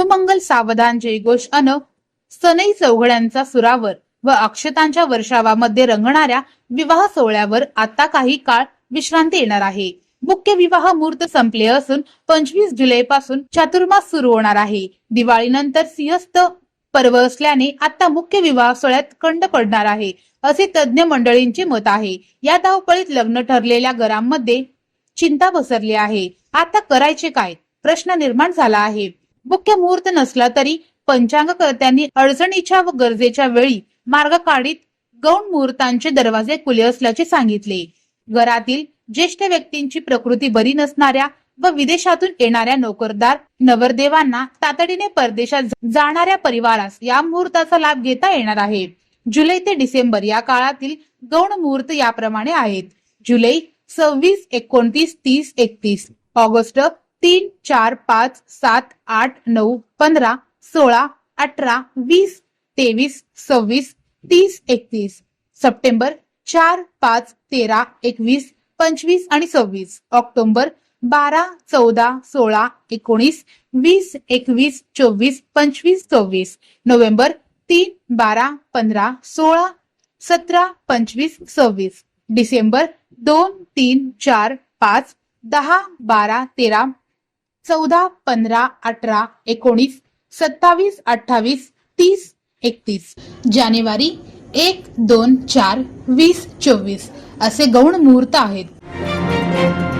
शुभमंगल सावधान जयघोष अन सनई चौघड्यांचा सुरावर व अक्षतांच्या वर्षावामध्ये रंगणाऱ्या विवाह सोहळ्यावर आता काही काळ विश्रांती येणार आहे। मुख्य विवाह मुहूर्त संपले असून 25 जुलै पासून चातुर्मास सुरू होणार आहे। दिवाळीनंतर सिंहस्थ पर्व असल्याने आता मुख्य विवाह सोहळ्यात खंड पडणार आहे, असे तज्ञ मंडळींचे मत आहे। या धावपळीत लग्न ठरलेल्या घरांमध्ये चिंता पसरली आहे। आता करायचे काय प्रश्न निर्माण झाला आहे। मुख्य मुहूर्त नसला तरी पंचांगकर्त्यांनी अडचणीच्या व गरजेच्या वेळी मार्ग काढीत गौण मुहूर्तांचे दरवाजे खुले असल्याचे सांगितले। घरातील ज्येष्ठ व्यक्तींची प्रकृती बरी नसणाऱ्या व विदेशातून येणाऱ्या नोकरदार नवरदेवांना तातडीने परदेशात जाणाऱ्या परिवारास या मुहूर्ताचा लाभ घेता येणार आहे। जुलै ते डिसेंबर या काळातील गौण मुहूर्त याप्रमाणे आहेत। जुलै 26, 29, 30, 31, ऑगस्ट 3, 4, 5, 7, 8, 9, 15, 16, 18, 20, 23, 26, 30, 31, सप्टेंबर 4, 5, 13, 21, 25 आणि 26, ऑक्टोबर 12, 14, 16, 19, 20, 21, 24, 25, 26, नोव्हेंबर 3, 12, 15, 16, 17, 25, 26, डिसेंबर 2, 3, 4, 5, 10, 12, 13, 14, 15, 18, 19, 27, 28, 30, 31, जानेवारी 1, 2, 4, 20, 24 असे गौण मुहूर्त आहेत।